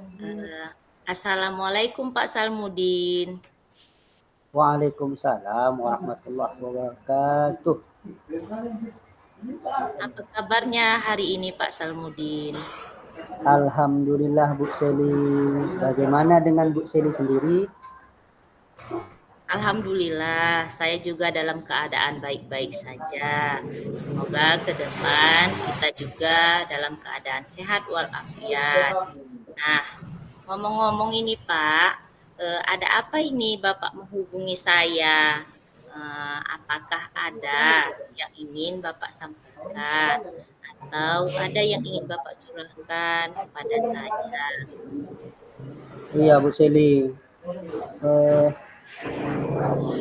Eh, Assalamualaikum Pak Salmudin. Waalaikumsalam warahmatullahi wabarakatuh. Apa kabarnya hari ini Pak Salmudin? Alhamdulillah Bu Seli. Bagaimana dengan Bu Seli sendiri? Alhamdulillah, saya juga dalam keadaan baik-baik saja. Semoga ke depan kita juga dalam keadaan sehat walafiat. Nah, ngomong-ngomong ini Pak, ada apa ini Bapak menghubungi saya? Apakah ada yang ingin Bapak sampaikan atau ada yang ingin Bapak curahkan kepada saya? Iya Bu Seli. Eh,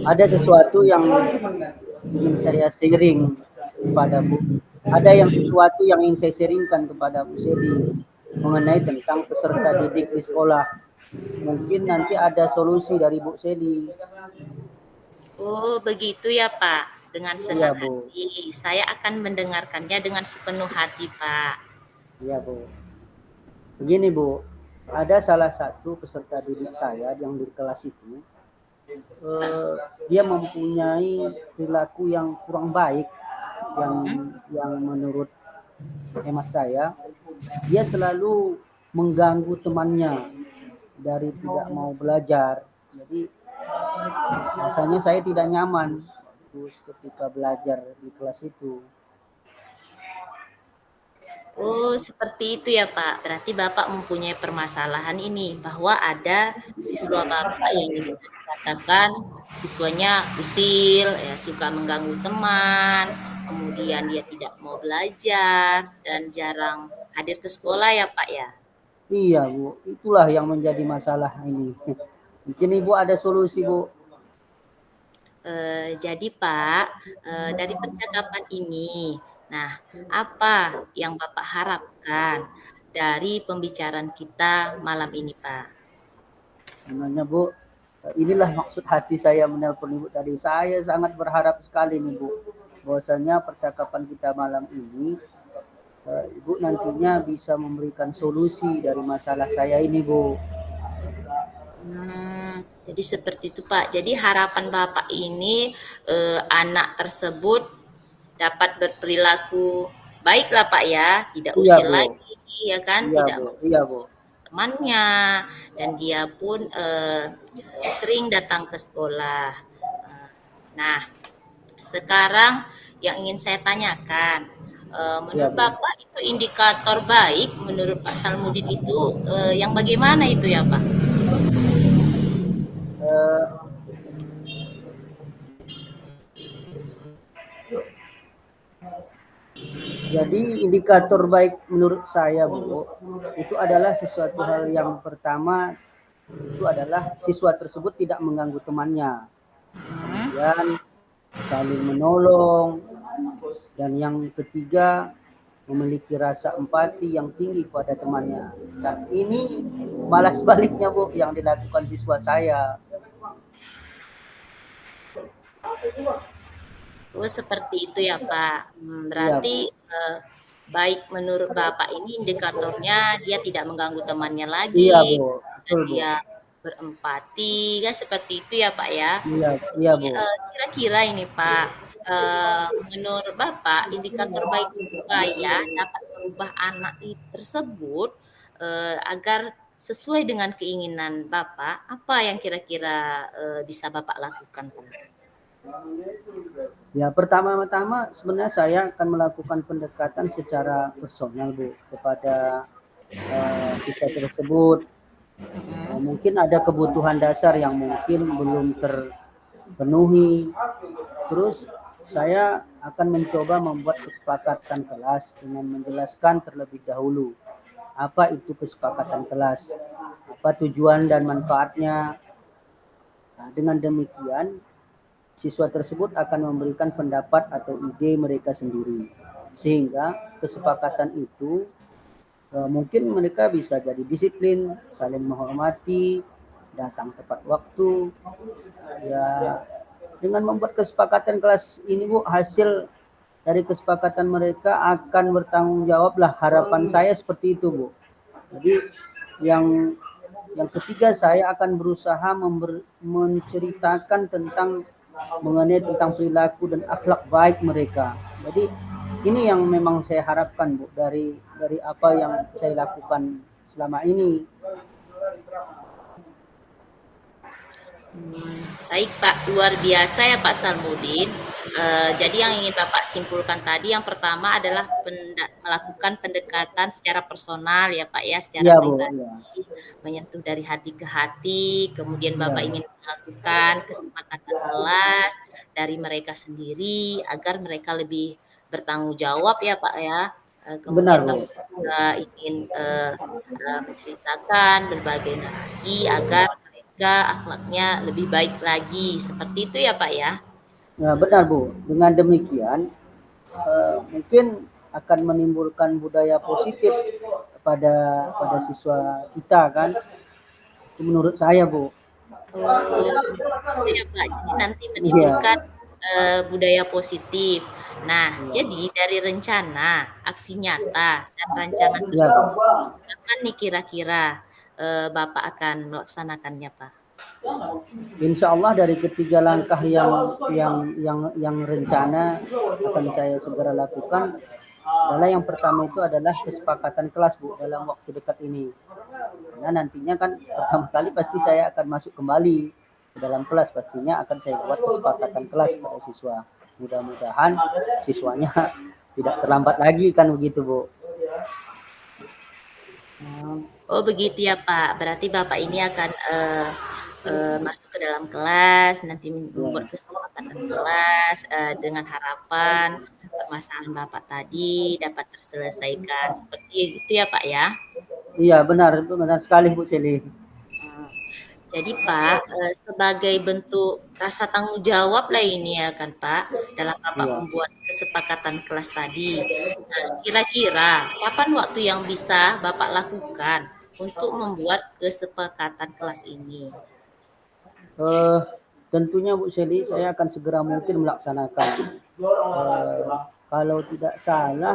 ada sesuatu yang ingin saya sharing kepada Bu. Ada yang sesuatu yang ingin saya sharingkan kepada Bu Seli mengenai tentang peserta didik di sekolah. Mungkin nanti ada solusi dari Bu Seli. Oh, begitu ya Pak. Dengan Iya senang Bu. hati. Saya akan mendengarkannya dengan sepenuh hati Pak. Iya Bu. Begini Bu, ada salah satu peserta didik saya yang di kelas itu, eh, dia mempunyai perilaku yang kurang baik, yang Hmm? yang menurut hemat saya, dia selalu mengganggu temannya dari tidak mau belajar. Jadi rasanya saya tidak nyaman terus ketika belajar di kelas itu. Oh, seperti itu ya Pak. Berarti Bapak mempunyai permasalahan ini bahwa ada siswa Bapak yang bisa dikatakan siswanya usil, ya suka mengganggu teman, kemudian dia tidak mau belajar dan jarang hadir ke sekolah ya Pak ya. Iya Bu, itulah yang menjadi masalah ini. Mungkin Ibu ada solusi Bu. Jadi Pak, dari percakapan ini, nah apa yang Bapak harapkan dari pembicaraan kita malam ini, Pak? Sebenarnya Bu, inilah maksud hati saya menelpon Ibu tadi. Saya sangat berharap sekali nih Bu, bahwasanya percakapan kita malam ini, Ibu nantinya bisa memberikan solusi dari masalah saya ini Bu. Jadi seperti itu, Pak. Jadi harapan Bapak ini, anak tersebut dapat berperilaku baiklah, Pak, ya, tidak Iya usil Bu, lagi, ya kan, iya tidak Bu, iya mengganggu Bu. temannya, dan dia pun, sering datang ke sekolah. Eee, nah, sekarang yang ingin saya tanyakan, Iya menurut Bu. Bapak itu indikator baik menurut Pak Salmudin itu, yang bagaimana itu ya, Pak? Eh, jadi indikator baik menurut saya Bu, itu adalah sesuatu hal yang pertama itu adalah siswa tersebut tidak mengganggu temannya. Mhm. Kemudian saling menolong, dan yang ketiga memiliki rasa empati yang tinggi pada temannya. Dan ini malah sebaliknya Bu yang dilakukan siswa saya. Oh, seperti itu ya, Pak. Iya Berarti, Bu. baik menurut Bapak ini indikatornya dia tidak mengganggu temannya Iya lagi, Bu. dan Betul Bu. dia berempati, kan seperti itu ya, Pak, ya? Iya, iya Jadi, Bu. kira-kira ini, Pak, menurut Bapak indikator baik supaya dapat merubah anak tersebut, agar sesuai dengan keinginan Bapak, apa yang kira-kira, bisa Bapak lakukan, Pak? Ya pertama-tama sebenarnya saya akan melakukan pendekatan secara personal Bu kepada siswa tersebut. Mhm. Mungkin ada kebutuhan dasar yang mungkin belum terpenuhi. Terus saya akan mencoba membuat kesepakatan kelas dengan menjelaskan terlebih dahulu apa itu kesepakatan kelas, apa tujuan dan manfaatnya. Nah, dengan demikian siswa tersebut akan memberikan pendapat atau ide mereka sendiri. Sehingga kesepakatan itu mungkin mereka bisa jadi disiplin, saling menghormati, datang tepat waktu. Ya, dengan membuat kesepakatan kelas ini Bu, hasil dari kesepakatan mereka akan bertanggung jawab lah, harapan saya seperti itu Bu. Jadi Yang yang ketiga, saya akan berusaha menceritakan tentang mengenai tentang perilaku dan akhlak baik mereka. Jadi ini yang memang saya harapkan, Bu, dari apa yang saya lakukan selama ini. Baik Pak, luar biasa ya Pak Salmudin. Jadi yang ingin Bapak simpulkan tadi yang pertama adalah melakukan pendekatan secara personal ya Pak ya, secara Iya, Bu, pribadi, iya. menyentuh dari hati ke hati, kemudian Iya, Bapak ingin melakukan kesepakatan kelas dari mereka sendiri agar mereka lebih bertanggung jawab ya Pak ya. benar, Kemudian Bu. Bapak juga ingin menceritakan berbagai narasi agar mereka akhlaknya lebih baik lagi. Seperti itu ya Pak ya. Ya, benar, Bu. Dengan demikian, mungkin akan menimbulkan budaya positif pada pada siswa kita kan. Itu menurut saya, Bu. Oh, gitu ya Pak. Jadi nanti Iya, menimbulkan budaya positif. Nah, iya, jadi dari rencana, aksi nyata, dan rancangan iya, tersebut, Bu. kapan nih kira-kira Bapak akan melaksanakannya, Pak? Insya Allah dari ketiga langkah yang rencana akan saya segera lakukan adalah yang pertama itu adalah kesepakatan kelas, Bu, dalam waktu dekat ini. Karena nantinya kan pertama kali pasti saya akan masuk kembali ke dalam kelas, pastinya akan saya buat kesepakatan kelas pada siswa. Mudah-mudahan siswanya tidak terlambat lagi kan begitu, Bu. Oh begitu ya Pak. Berarti Bapak ini akan masuk ke dalam kelas, nanti membuat Ya. kesepakatan kelas dengan harapan permasalahan Bapak tadi dapat terselesaikan. Seperti itu ya Pak ya. Iya, benar, benar sekali, Bu Seli. Hmm. Jadi Pak, sebagai bentuk rasa tanggung jawab lah ini ya kan Pak, dalam Bapak Iya. membuat kesepakatan kelas tadi. Nah, kira-kira kapan waktu yang bisa Bapak lakukan untuk membuat kesepakatan kelas ini? Eh, tentunya Bu Seli, saya akan segera mungkin melaksanakan. Kalau tidak salah,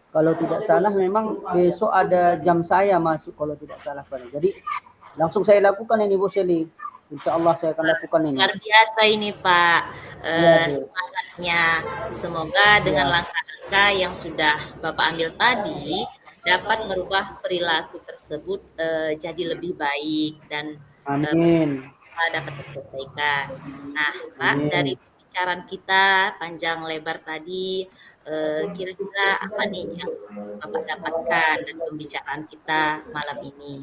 kalau tidak salah memang besok ada jam saya masuk kalau tidak salah, Pak. Jadi langsung saya lakukan ini, Bu Seli. Insya Allah saya akan lakukan ini. Luar biasa ini Pak, Iya, Bu. semangatnya. Semoga dengan Iya. langkah-langkah yang sudah Bapak ambil tadi, dapat merubah perilaku tersebut jadi lebih baik dan Amin. dapat terselesaikan. Nah, Pak, dari Amin. pembicaraan kita panjang lebar tadi, kira-kira apa nih yang Bapak dapatkan dari pembicaraan kita malam ini?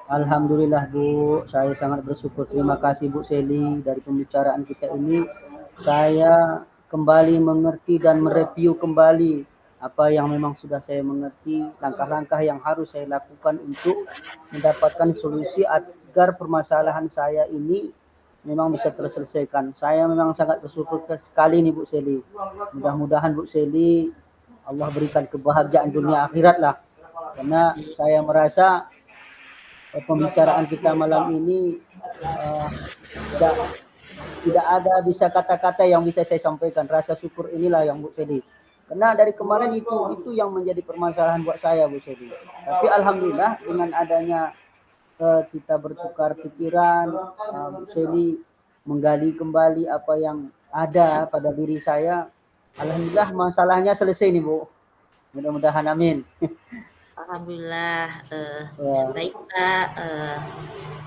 Alhamdulillah, Bu, saya sangat bersyukur. Terima kasih, Bu Seli, dari pembicaraan kita ini. Saya kembali mengerti dan mereview kembali apa yang memang sudah saya mengerti, langkah-langkah yang harus saya lakukan untuk mendapatkan solusi agar permasalahan saya ini memang bisa terselesaikan. Saya memang sangat bersyukur sekali nih, Bu Seli. Mudah-mudahan Bu Seli Allah berikan kebahagiaan dunia akhirat lah. Karena saya merasa pembicaraan kita malam ini uh, tidak tidak ada bisa kata-kata yang bisa saya sampaikan. Rasa syukur inilah yang Bu Sedi. Karena dari kemarin itu yang menjadi permasalahan buat saya, Bu Sedi. Tapi alhamdulillah dengan adanya kita bertukar pikiran, Bu Sedi menggali kembali apa yang ada pada diri saya. Alhamdulillah masalahnya selesai nih, Bu. Mudah-mudahan amin. Alhamdulillah, Ya, baik Pak,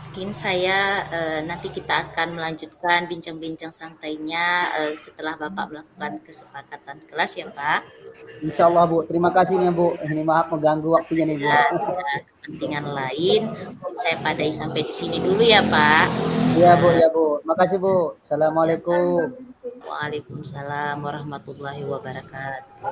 mungkin saya nanti kita akan melanjutkan bincang-bincang santainya setelah Bapak melakukan kesepakatan kelas ya Pak. insya Allah, Bu. Terima kasih nih, Bu. Ini maaf mengganggu waktunya nih, Bu. Saya ada kepentingan lain, mungkin saya padai sampai di sini dulu ya Pak. Iya, Bu, Eh, ya, Bu. Makasih, Bu. ya Pak. Assalamualaikum. Waalaikumsalam warahmatullahi wabarakatuh.